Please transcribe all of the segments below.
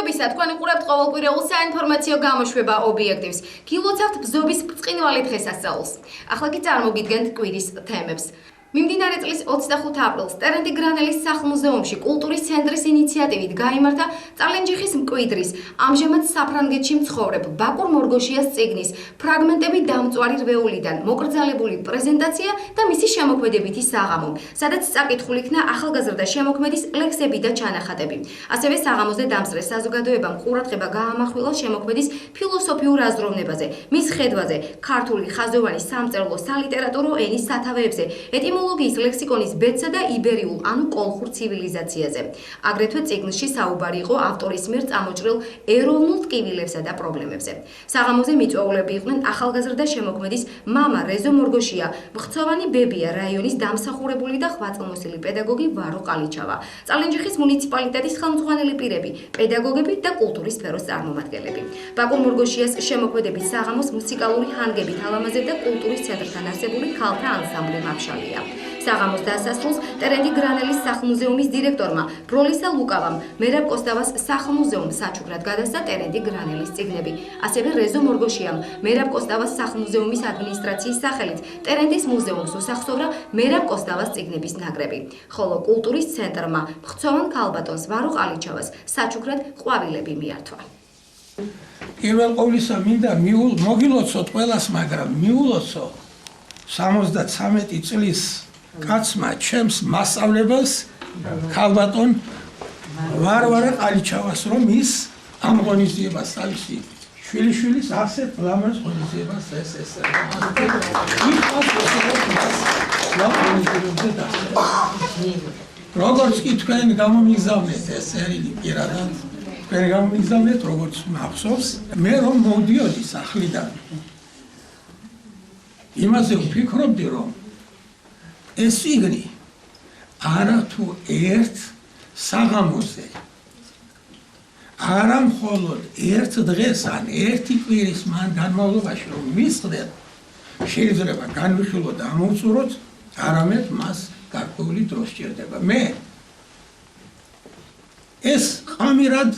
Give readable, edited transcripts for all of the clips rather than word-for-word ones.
მადლობისა, თქვენ უყურებთ ყოველკვირეულ საინფორმაციო გამოშვება ობიექტივს. გილოცავთ ბზობის ბრწყინვალე დღესასწაულს. ახლა კი წარმოგიდგენთ კვირის თემებს. მიმდინარე წლის 25 აპრილს ტერენდი გრანელის სახლ-მუზეუმში კულტურის ცენტრის ინიციატივით გაიმართა წალენჯიხის მკვიდრის, ამჟამად საფრანგეთში მცხოვრებ ბაკურ მორგოშიას წიგნის ფრაგმენტები დამწვარი რვეულიდან მოკრძალებული პრეზენტაცია და მისი შემოქმედებითი საღამო, სადაც წაკითხული იქნა ახალგაზრდა შემოქმედის ლექსები და ჩანახატები. ასევე საღამოზე დამსწრე საზოგადოებამ ყურადღება გაამახვილა შემოქმედის ფილოსოფიურ აზროვნებაზე, მის ხედვაზე, ქართული ხაზოვანი სამწერლო სალიტერატურო ენის სათავეებზე, ეტიმოლოგიის ლექსიკონის ბედსა და იბერიულ ანუ კოლხურ ცივილიზაციაზე. აგრეთვე წიგნში საუბარი იყო ავტორის მიერ წამოჭრილ ეროვნულ ტკივილებსა და პრობლემებზე. საღამოზე მიწვეულები იყვნენ ახალგაზრდა შემოქმედის მამა რეზო მორგოშია, მხცოვანი ბებია რაიონის დამსახურებული და ხვაწლმოსილი პედაგოგი ვარო ყალიჩავა, წალენჯიხის მუნიციპალიტეტის ხელმძღვანელი პირები, პედაგოგები და კულტურის სფეროს წარმომადგენლები. ბაკურ მორგოშიას შემოქმედების საღამოს მუსიკალური ჰანგებით ალამაზებდა კულტურის ცენტრთან არსებული ქალთა ანსამბლი მაფშალია. საღამოს დასასრულს ტერენდი გრანელის სახლ-მუზეუმის დირექტორმა ბროლისა ლუკავამ მერაბ კოსტავას სახლ-მუზეუმს საჩუქრად გადასცა ტერენდი გრანელის წიგნები. ასევე რეზო მორგოშიამ მერაბ კოსტავას სახლ-მუზეუმის ადმინისტრაციის სახელით ტერენდის მუზეუმს უსახსოვრა მერაბ კოსტავას წიგნების ნაკრები. ხოლო კულტურის ცენტრმა მხცოვან ქალბატონს ვარო ყალიჩავას საჩუქრად ყვავილები მიართვა. პირველ ყოვლისა მინდა მოგილოცოთ ყველას, მაგრამ მიულოცო 73 წლის კაცმა ჩემს მასწავლებელს ქალბატონ ვარვარა ყალიჩავას, რომ ის ამ ღონისძიებას თავისი შვილიშვილის ასეთ ლამაზ ღონისძიებას როგორც კი თქვენ გამომიგზავნეთ ეს წერილი პირადად, თქვენ გამომიგზავნეთ როგორც მახსოვს, მე რომ მოვდიოდი სახლიდან იმაზე ვფიქრობდი, რომ ეს წიგნი არა თუ ერთ საღამოზე, არა მხოლოდ ერთ დღეს ან ერთი კვირის მან განმავლობაში რომ მისხდეთ, შეიძლება განვიხილოთ და ამოვწუროთ, არამედ მას გარკვეული დრო სჭირდება. მე ეს ყამირად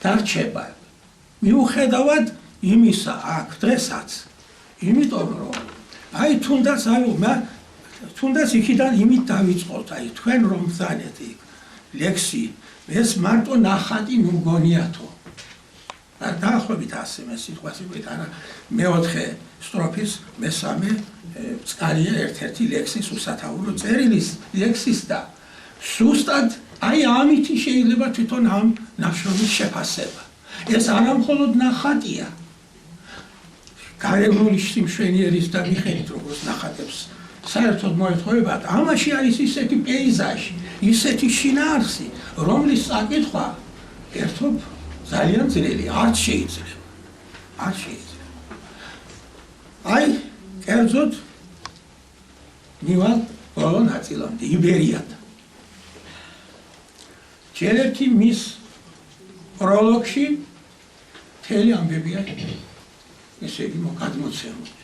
დარჩება მიუხედავად იმისა აქ დღესაც, იმიტომ რომ თუნდაც იქიდან იმით დავიწყოთ, თქვენ რომ ბრძანეთ იქ ლექსი, ეს მარტო ნახატი ნუ მგონიათო. დაახლოებით ასე მე სიტყვას ვიყავით, არა მეოთხე სტროფის მესამე წყარია ერთ-ერთი ლექსის უსათაურო წერილის ლექსის და სუსტად ამითი შეიძლება თვითონ ამ ნაშრომის შეფასება. ეს არა მხოლოდ ნახატია, გარეგნული სიმშვენიერის და მიხედვით როგორც ნახატებს საერთოდ მოეთხოვებათ, ამაში არის ისეთი პეიზაჟი, ისეთი შინაარსი, რომლის წაკითხვა ერთობ ძალიან ძნელი, არც შეიძლება. კერძოდ მივალ ბოლო ნაწილამდე, იბერიად. ჯერ ერთი მის პროლოგში მთელი ამბებია ესე იგი გადმოცემული.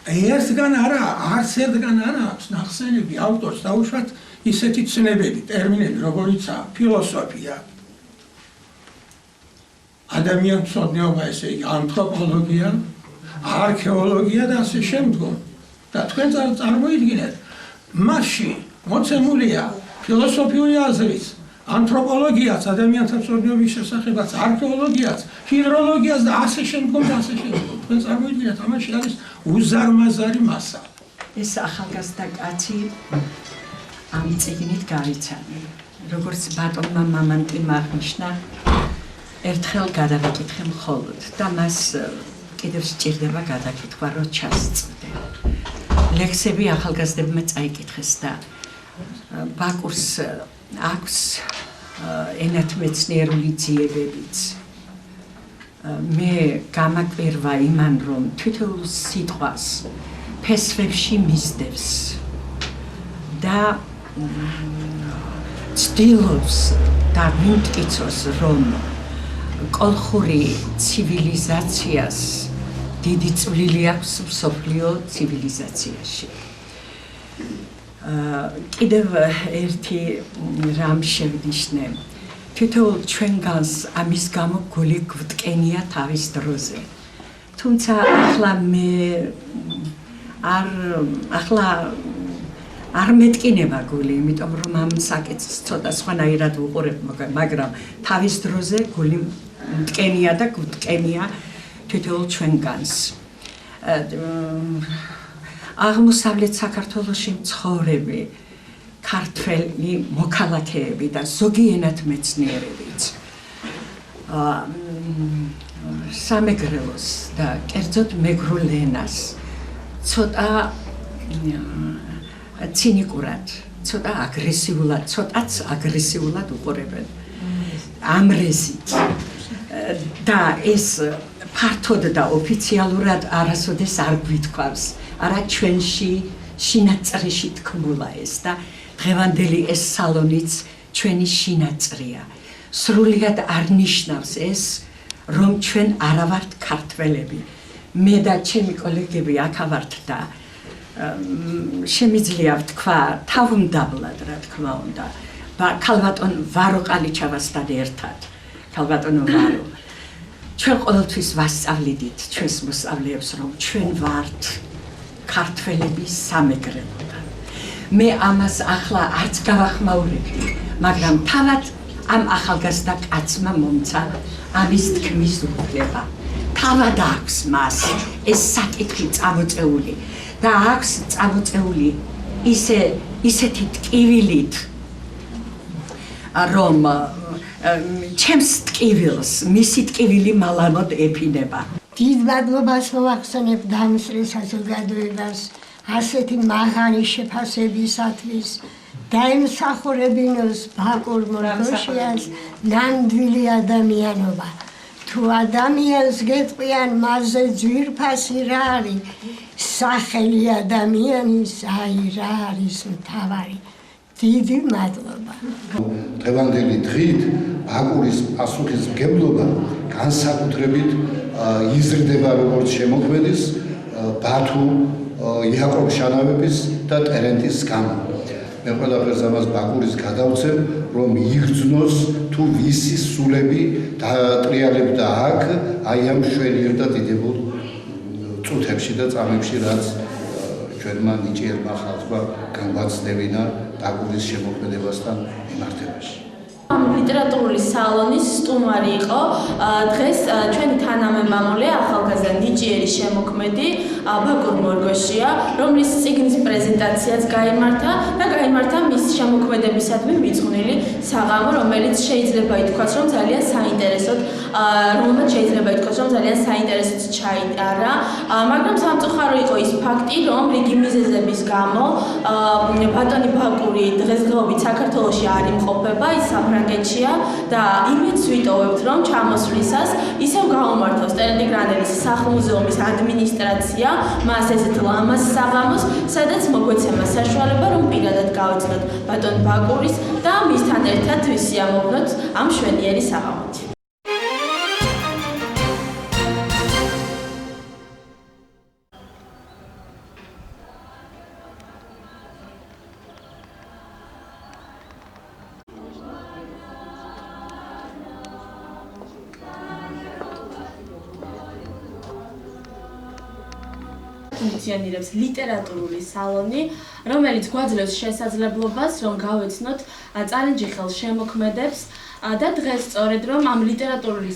ერთგან არა, არც ერთგან არა აქვს ნახსენები ავტორს დაუშვათ ისეთი ცნებები, ტერმინები, როგორიცაა ფილოსოფია, ადამიანმცოდნეობა, ესე იგი ანთროპოლოგია, არქეოლოგია და ასე შემდგომ. და თქვენ წარმოიდგინეთ, მასში მოცემულია ფილოსოფიური აზრიც, ანთროპოლოგიაც, ადამიანთა მცოდნეობის შესახებაც, არქეოლოგიაც, ჰიდროლოგიაც და ასე შემდგომ და ასე შემდგომ. თქვენ წარმოიდგინეთ, ამაში არის უზარმაზარი მასა. ეს ახალგაზრდა კაცი ამ წიგნით გაიცანი. როგორც ბატონმა მამანტიმ აღნიშნა, ერთხელ გადავიკითხე მხოლოდ და მას კიდევ სჭირდება გადაკითხვა, რომ ჩასწვდე. ლექსები ახალგაზრდებმა წაიკითხეს და ბაკურს აქვს ენათმეცნიერული ძიებებიც. მე გამაკვირვა იმან, რომ თითოეულ სიტყვას ფესვებში მისდევს და ცდილობს და მიმტკიცოს, რომ კოლხური ცივილიზაციას დიდი წვლილი აქვს მსოფლიო ცივილიზაციაში. კიდევ ერთი რამ შევნიშნე. თითოეულ ჩვენგანს ამის გამო გული გვტკენია თავის დროზე. თუმცა ახლა მე არ მეტკინება გული, იმიტომ რომ ამ საკითხს ცოტა სხვანაირად ვუყურებ, მაგრამ თავის დროზე გული მტკენია და გვტკენია თითოეულ ჩვენგანს. აღმოსავლეთ საქართველოში მცხოვრები ქართველი მოქალაქეები და ზოგიენად მეცნიერებიც სამეგრელოს და კერძოდ მეგრულ ენას ცოტა ცინიკურად, ცოტა აგრესიულად უყურებენ ამრესით და ეს ფართოდ და ოფიციალურად არასოდეს არ გვითქვავს, არა ჩვენში შინაწრიში თქმულა ეს და დღევანდელი ეს სალონიც ჩვენი შინაწრია. სრულიად არ ნიშნავს ეს, რომ ჩვენ არა ვართ ქართველები. მე და ჩემი კოლეგები აქ ვართ და შემიძლია ვთქვა თავმდაბლად, რა თქმა უნდა. ქალბატონ ვარო ყალიჩავასთან ერთად, ქალბატონო ვარო. ჩვენ ყოველთვის ვასწავლიდით ჩვენს მოსწავლეებს, რომ ჩვენ ვართ ქართველები სამეგრელოდან. მე ამას ახლა არც გავახმაურებდი, მაგრამ თავად ამ ახალგაზრდა კაცმა მომცა ამის თქმის უფლება. თავად აქვს მას ეს საკითხი წამოწეული და აქვს წამოწეული ისეთი ტკივილით, რომ ჩემს ტკივილს მისი ტკივილი მალამოდ ეფინება. დიდ მადლობას მოვახსენებ დამსწრე საზოგადოებას ასეთი მაღალი შეფასებისათვის დაემსახურებინოს ბაკურ მორგოშიას ნამდვილი ადამიანობა. თუ ადამიანს გეტყვიან მასზე ძვირფასი რა არის, სახელი ადამიანის აი რა არის მთავარი. დიდი მადლობა. დღევანდელი დღით ბაკურის პასუხისმგებლობა განსაკუთრებით იზრდება როგორც შემოქმედის ბათუ იაკობ შანავების და ტერენტის გამო. მე ყველაფერს ამას ბაკურის გადავცემ, რომ იგრძნოს თუ ვისი სულები დაატრიალებდა აქ აი ამ შვერიერ და დიდებულ წუთებში და წამებში, რაც ჩვენმა ნიჭიერმა ხალხმა განგვაცდებინა ბაკურის შემოქმედებასთან მიმართებაში. ლიტერატურული სალონის სტუმარი იყო დღეს ჩვენი თანამემამულე ახალგაზრდა ნიჭიერი შემოქმედი ბაკურ მორგოშია, რომლის წიგნის პრეზენტაციაც გაიმართა და გაიმართა მის შემოქმედებისადმი მიძღვნილი საღამო, რომელიც შეიძლება ითქვას, რომ ძალიან საინტერესოდ ჩაიტარა, მაგრამ სამწუხარო იყო ის ფაქტი, რომ რიგი მიზეზების გამო ბატონი ბაკური დღესდღეობით საქართველოში არ იმყოფება, ის საფრანგეთშია და იმედს ვიტოვებთ, რომ ჩამოსვლისას ისევ გაუმართავს ტერენტი გრანელის სახლ-მუზეუმის ადმინისტრაცია მას ესეთ ლამაზ საღამოს, სადაც მოგვეცემა საშუალება, რომ პირადად გავეცნოთ ბატონ ბაკურის და მისთან ერთად ვისიამოვნოთ ამ მშვენიერი საღამოთი. ფუნქციონირებს ლიტერატურული სალონი, რომელიც გვაძლევს შესაძლებლობას, რომ გავეცნოთ წარენჯიხელ შემოქმედებს და დღეს სწორედ რომ ამ ლიტერატურული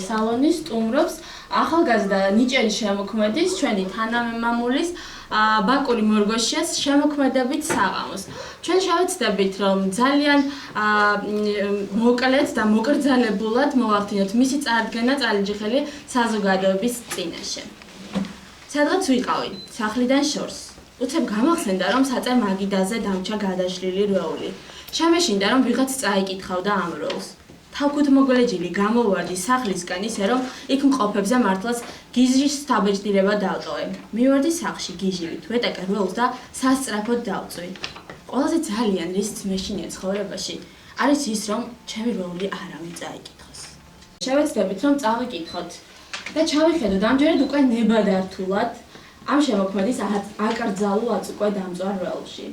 სალონი სტუმრობს ახალგაზრდა ნიჭიერი შემოქმედის, ჩვენი თანამემამულის ბაკური მორგოშიას შემოქმედებით საღამოს. ჩვენ შევეცდებით, რომ ძალიან მოკლედ და მოკრძალებულად მოვახდინოთ მისი წარდგენა წარენჯიხელი საზოგადოების წინაშე. სადღაც ვიყავით, სახლიდან შორს. უცებ გამახსენდა, რომ საწერ მაგიდაზე დამჩა გადაშლილი რვეული. შემეშინდა, რომ ვიღაც წაიკითხავდა ამ როლს. თავქუთმოგლეჯილი გამოვარდი სახლისკენ ისე, რომ იქ მყოფებზე მართლაც გიჟის საბეჭდილება დავტოვე. მივარდი სახლში გიჟივით, ვეტაკე როლს და სასწრაფოდ დავწვი. ყველაზე ძალიან რისიც მეშინია ცხოვრებაში, არის ის, რომ ჩემი როლი არავინ წაიკითხოს. შევეცდებით, რომ წავიკითხოთ და ჩავიხედოთ ამჯერად უკვე ნებადართულად ამ შემოქმედის აკრძალულ აწუკვე დამწვარ როლში.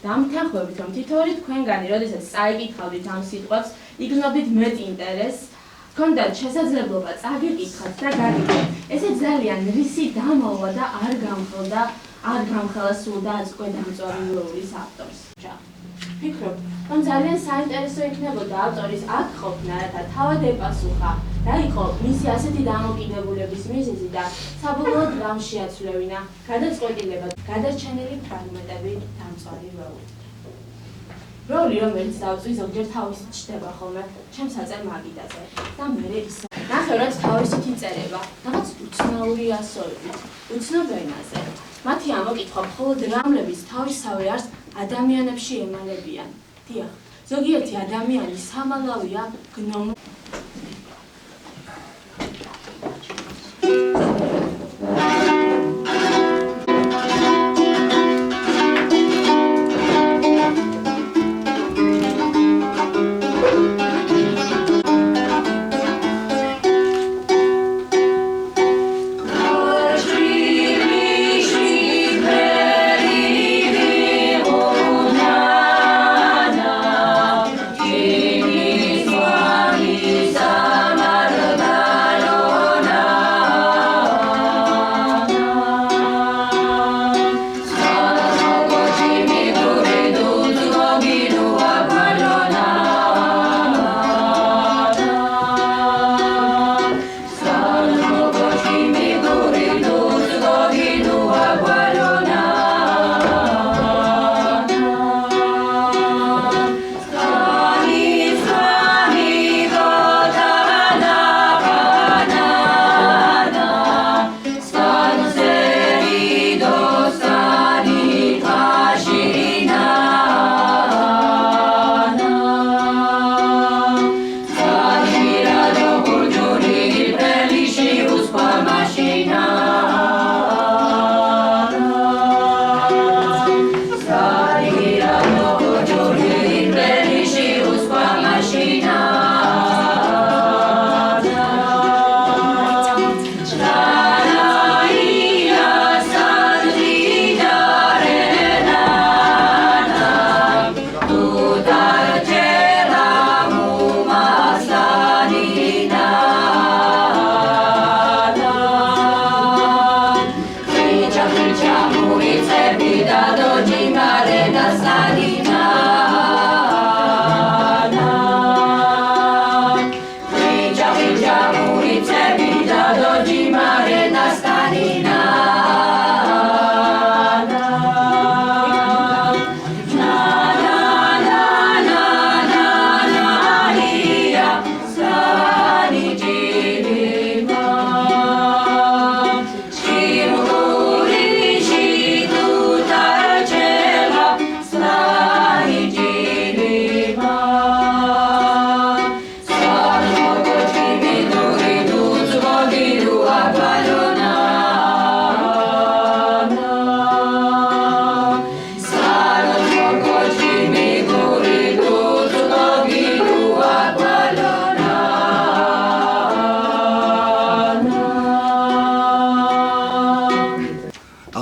და ამ თანხმობით რომ თითოეული თქვენგანი, როდესაც წაიკითხავდით ამ სიტყვებს, იგრძნობდით მეტ ინტერესს, გქონდათ შესაძლებლობა წაგიკითხათ და გაგიგეთ. ესე ძალიან რისი დამალვა და არ გამხელა სულ და უკვე დამწვარი ლოვლის ავტორს. ვფიქრობ, რომ ძალიან საინტერესო იქნებოდა ავტორის აქ ყოფნა, რათა თავად ეპასუხა რა იყო მისი ასეთი დამოკიდებულების მიზეზი და საბოლოოდ რამ შეაცვლევინა გადაწყვეტილება გადარჩენილი ფრაგმენტები დამწვარი ლოვლით. როლი, რომელიც დავწვი ზოგჯერ თავისით ჩდება ხოლმე ჩემს აწერ მაგიდაზე და მე ისე ნახევრად თავისით იწერება რაღაც უცნაური ასოებით, უცნობ ენაზე. მათი ამოკითხვა მხოლოდ რამლების თავისავე არს ადამიანებში ემალებიან. დიახ, ზოგიერთი ადამიანი სამალავია გნომი.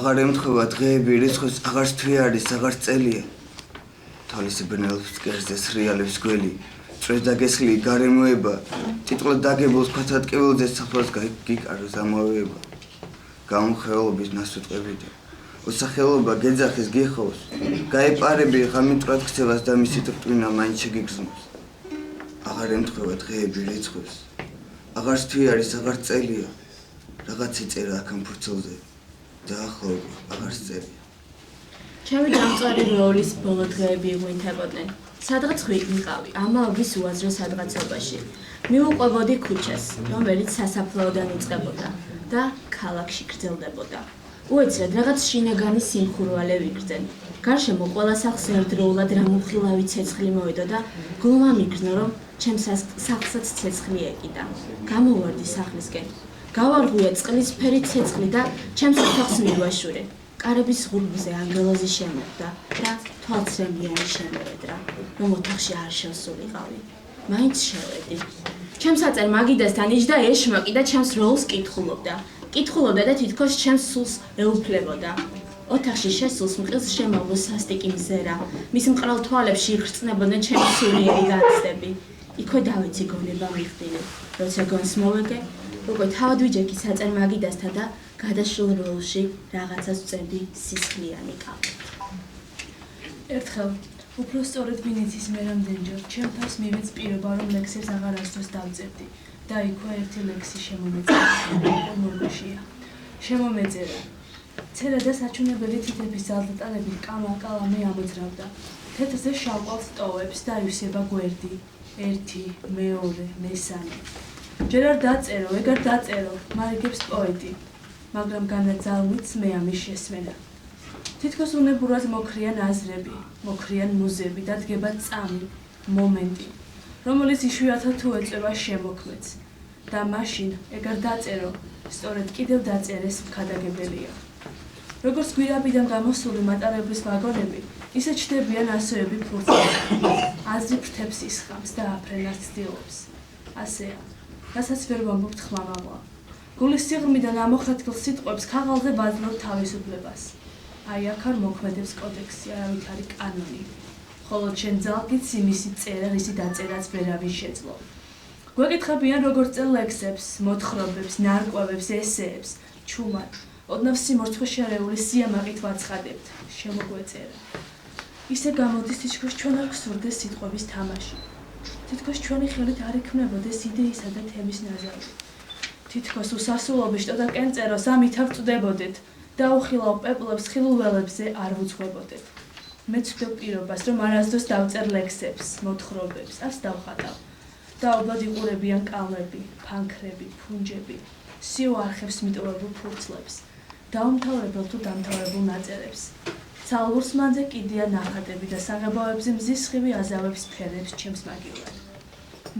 აღარ ემთხვევა დღეები, რიცხვის აღარც თვე არის, აღარც წელია. თვალისი ბნელობს კერძზე სრიალებს გველი, წვეს დაგესხლი გარემოება, ტიტყლად დაგებულს ქვათატკივილზე საფლავს გიკაროს ამავეება. გამხეულობის ნასუტყვებიდან, უსახელობა გეძახის გიხოვს, გაეპარები ღამით ქცევას და მისი ტვინა მაინც შეგიგზნობს. აღარ ემთხვევა დღეები, რიცხვის აღარც თვე არის, აღარც წელია, რაღაც იწერა აქ ამ ფურცელზე. დაახლოებით აღარ წერია. ჩემი დამწვარი როლის ბოლო დღეები ღვინთებოდნენ. სადღაც ვიყავი ამაობის უაზრო სადღაცობაში. მივუყვებოდი ქუჩას, რომელიც სასაფლაოდან იწყებოდა და ქალაქში გრძელდებოდა. უეცრად რაღაც შინაგანი სიმხურვალე ვიგრძენ. გარშემო ყველა სახლს ერთდროულად რამუხილავი ცეცხლი მოვიდო და გულმა მიგრძნო, რომ ჩემს სახლსაც ცეცხლი ეკიდა. გამოვარდი სახლისკენ. გავარღვია წყლისფერი ცეცხლი და ჩემს ოთახს მიგვაშურე. კარების ღრუბლზე ანგელოზი შემოხვდა და თვალცრემლიანი შემოვედრა, რომ ოთახში არ შევსულიყავი. მაინც შევედი. ჩემს აწერ მაგიდასთან იჯდა ეშმაკი და ჩემს როლს კითხულობდა. კითხულობდა და თითქოს ჩემს სულს ეუფლებოდა. ოთახში შესულს მყილს შემოვლო სასტიკი მზერა. მის მყრალ თვალებში იხრწნებოდნენ ჩემი სულიერი განცდები. იქვე დავეცი გონება მიხდილი. როცა გონს მოვეგე, უკვე თავად ვიჯექი საწერ მაგიდასთან და გადაშლილ როლში რაღაცას ვწერდი სისხლიანი კალთით. ერთხელ უფრო სწორედ ვინიცის მე რამდენჯერ ჩემ თავს მივეც პირობა რომ ლექსებს აღარ ასდოს დავწერდი და იქვე ერთი ლექსი შემომეწერა. შემომეწერა. წერა და საჩვენებელი თითების ძალდატანებით კალამი ამოძრავდა. თეთრზე შავყვალს ტოვებს და ივსება გვერდი. 1, 2, მესამე. ჯერ არ დაწერო, ეგ არ დაწერო, მარიგებს პოეტი. მაგრამ განაძალვიც მე ამის შესმენა. თითქოს უნებურად მოქრიან აზრები, მოქრიან მუზები და დგება წამი, მომენტი, რომელიც იშვიათად თუ ეწევა შემოქმედს. და მაშინ ეგ არ დაწერო, სწორედ კიდევ დაწერეს მქადაგებელია. როგორც გვირაბიდან გამოსული მატარებლის ვაგონები, ისე ჩნდებიან ასოები ფურცლები. აზრი ფრთებს ისხამს და აფრენას ცდილობს. ასეა, რასაც ვერ ვამბობთ ხმამაღლა. გულის სიღრმიდან ამოხეთქილ სიტყვებს ქაღალზე ვაძლევ თავისუფლებას. აი აქ არ მოქმედებს კოდექსი, არავით არის კანონი. ხოლო ჩემ ძალგით იმისი წერა, რისი დაწერაც ვერავინ შეძლო. გვეკითხებიან როგორც წელ ლექსებს, მოთხრობებს, ნარკვევებს, ესეებს, ჩუმად. ოდნავ სიმორცხვე შერეული სიამაყით ვაცხადებთ, შემოგვეწერა. ისე გამოდის თითქოს ჩვენ არ გვსურდეს სიტყვების თამაში. თითქოს ჩვენი ხელით არ იქმნებოდეს იდეისა და თემის ნაზავი. თითქოს უსასრულობის შტო და კენწეროს ამით არ წვდებოდეთ. დაუხილავ პეპლებს ხილულ ველებზე არ ვუძღვებოდეთ. მე ვცდებ პირობას, რომ არასდროს დავწერ ლექსებს, მოთხრობებს, ას დავხატავ. დაობად იყურებიან კალმები, ფანქრები, ფუნჯები, სიო არხებს მიტოვებულ ფურცლებს, დაუმთავრებელ თუ დამთავრებულ ნაწერებს. ცალურს მანძე კიდია ნახატები და საღებავებზე მზის სხივი აზავებს ფერებს ჩემს მაგივრად.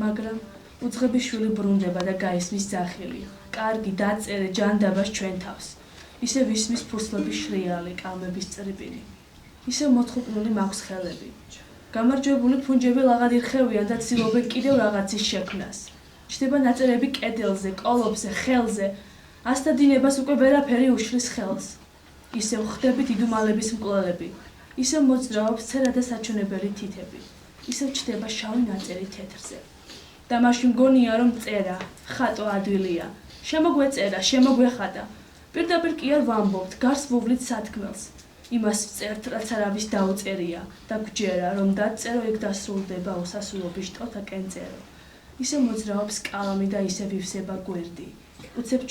მაგრამ უძღებიშვილი ბრუნდება და გაისმის ძახილი. კარგი, დაწერე ჯანდაბას ჩვენ თავს. ისე ვისმის ფურცლების შრიალი, კალმების წრიპინი. ისე მოთხუპნული მაქვს ხელები. გამარჯვებული ფუნჯები ლაღად ირხევიან და ცდილობენ კიდევ რაღაცის შექმნას. ჩნდება ნაწერები კედელზე, კოლოფზე, ხელზე. ასთა დინებას უკვე ვერაფერი უშლის ხელს. ისევ ხდებით იდუმალების მკვლელები. ისევ მოძრაობს წერა და საჩვენებელი თითები. ისევ ჩნდება შავი ნაწერი თეთრზე. და მაშინ მგონია რომ წერა, ხატო ადვილია. შემოგვეწერა, შემოგვეხატა. პირდაპირ კი არ ვამბობთ, გარს ვუვლით სათქმელს. იმას ვწერთ, რაც არავის დაუწერია და გვჯერა, რომ დაწერო ეგ დასრულდება უსასრულობის შტოთა კენწერო. ისე მოძრაობს კალამი და ისე ვივსება გვერდი. უცებ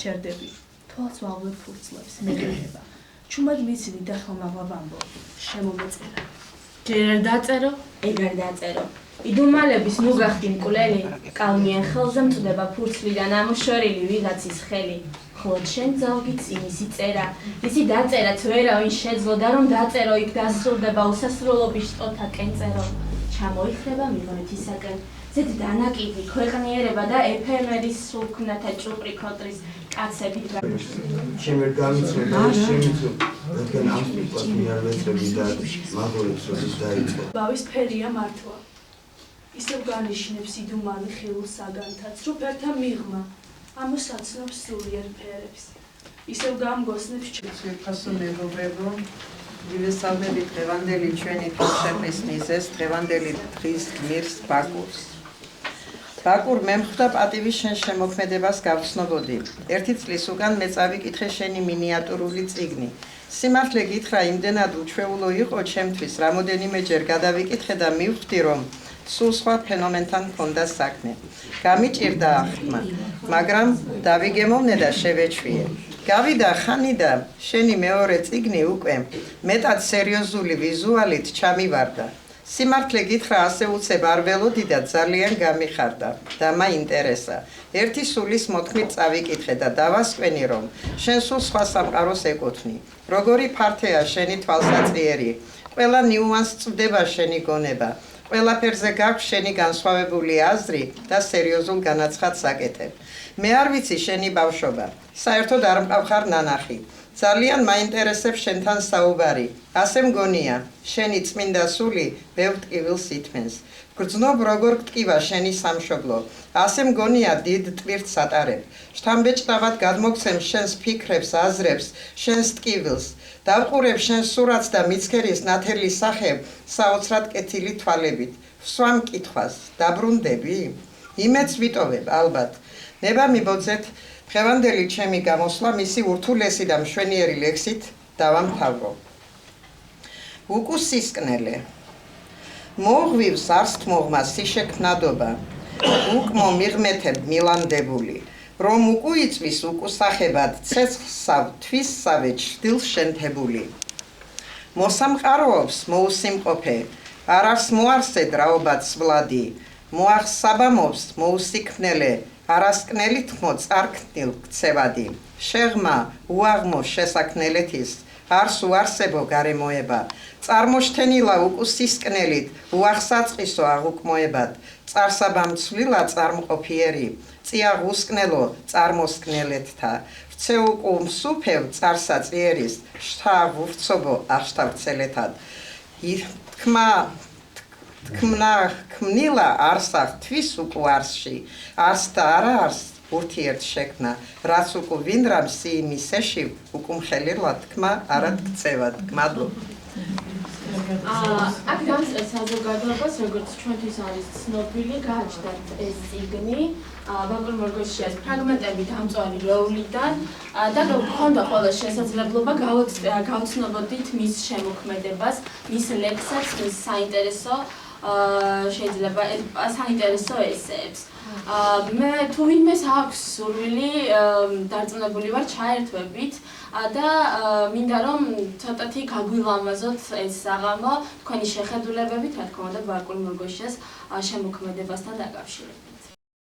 ჩერდები, თვალს ვავლებ ფურცლებს, მეგრება. ჩუმად მიცინი და ხმამაღლა ვამბობ, შემომეწერა. ჯერ არ დაწერო, ეგ არ დაწერო. იდუმალების ნუ გახდი მკვლელი, კალმიან ხელზე მწვდება ფურცლიდან ამოშორილი ვიღაცის ხელი. ხოლო შენ ძალგით იმისი წერა, ისი დაწერაც ვერავინ შეძლო და რომ დაწერო იქ დასრულდება უსასრულობის შტოთა კენწერო. ჩამოიხდება მიღონეთისაკენ, ზედ დანაკიდი, ქვეყნიერება და ეფემერის სულქმნათა ჭუპრი ქოტრის კაცებით. ჩემ ვერ გამიცნე, შემიცო, რადგან ამ სიტყვას მე არ ვეწევი და მაგორებს როდის დაიწყო. ბავის ფერია მართლა. ისევ განიშნებს იდუმალი ხილულ საგანთაც, რო ფერთა მიღმა. ამოსაცნობს სულიერ ფერებს. ისევ გამგოსნებს ძვირფასო მეგობრებო, მივესალმებით დღევანდელი ჩვენი თვალშეყრის მიზეზს, დღევანდელი დღის გმირს ბაკურს. ბაკურ, მე მხვდა პატივის შენ შემოქმედებას გავცნობოდი. 1 წლის უკან მე წავიკითხე შენი მინიატურული წიგნი. სიმართლე გითხრა, იმდენად უჩვეულო იყო ჩემთვის, რამოდენიმეჯერ გადავიკითხე და მივხვდი, რომ სულ სხვა ფენომენთან მქონდა საქმე. გამიჭირდა ახმა, მაგრამ დავიგემოვნე და შევეჩვიე. გავიდა ხანი და შენი მეორე წიგნი უკვე მეტად სერიოზული ვიზუალით ჩამივარდა. სიმართლე გითხრა, ასე უცებ არ ველოდი და ძალიან გამიხარდა და მაინტერესა. ერთი სულის მოთქმით წავიკითხე და დავასკვენი, რომ შენ სულ სხვა სამყაროს ეკუთვნი. როგორი ფართეა შენი თვალსაწყიერი, ყველა ნიუანსს წვდება შენი გონება. ყველაფერზე გაქვს შენი განსხვავებული აზრი და სერიოზულ განაცხადს აკეთებ. მე არ ვიცი შენი ბავშვობა, საერთოდ არ მყავხარ ნანახი. ძალიან მაინტერესებს შენთან საუბარი. ასე მგონია, შენი წმინდა სული ბევრ ტკივილს ითმენს. გრძნობ როგორ გტკივა შენი სამშობლო. ასე მგონია დიდ ტვირთს ატარებ. შთამბეჭდავად გადმოგცემ შენს ფიქრებს, აზრებს, შენს ტკივილს. დავყურებ შენს სურათს და მიცქერის ნათელი სახე საოცრად კეთილი თვალებით. ვსვამ კითხვას, დაბრუნდები? იმედს ვიტოვებ, ალბათ. ნება მიბოძეთ, დღევანდელი ჩემი გამოსვლა მისი ურთულესი და მშვენიერი ლექსით დავამთავრო. უკუსისკნელე. მოღვივს არს თმოღმა სიშექმნადობა, უკმო მიღმეთებ მილანდებული, რომ უკუიწვის უკუსახებად ცეცხლსავ თვისსავე ჩრდილს შენთებული. მოსამყაროობს მოუსიმყოფე, არ არს მოარსე დრაობად სვლადი, მოახსაბამობს მოუსიქმნელე, არასკნელი თმო წარქმნილ ქცევადი. შეღმა უაღმო შესაქმნელეთის, არს უარსებო გარემოება, წარმოშთენილა უკუსისკნელით, უახსაწყისო აღუკმოებად, წარსაბამ ცვლილა წარმყოფიერი, წიაღუსკნელო წარმოსკნელეთთა, ვცეუკუ მსუფევ წარსაწიერის, შთა ვურცობო აღშთავცელეთად. თქმნილა არსახ თვის უკუ არსში, არს და არა არს ურთიერთ შექმნა, რაც უკუ ვინდრამ სიმისეში უკუმხელილა თქმა არად გწევად. გმადლობ. აქ დამწერთ საზოგადოებას, როგორც ჩვენთვის არის ცნობილი, გააჩნდათ ეს წიგნი, ბაკურ მორგოშიას ფრაგმენტები დამწვარი როვლიდან და გქონდა ყველა შესაძლებლობა გავცნობოდით მის შემოქმედებას, მის ლექსებს, მის საინტერესო შეიძლება საინტერესო ესეებს. მე თუ ვინმეს აქვს სურვილი, დარწმუნებული ვარ ჩაერთვებით და მინდა რომ ცოტათი გაგვილამაზოთ ეს საღამო თქვენი შეხედულებებით, რა თქმა უნდა, ბაკურ მორგოშიას შემოქმედებასთან დაკავშირებით.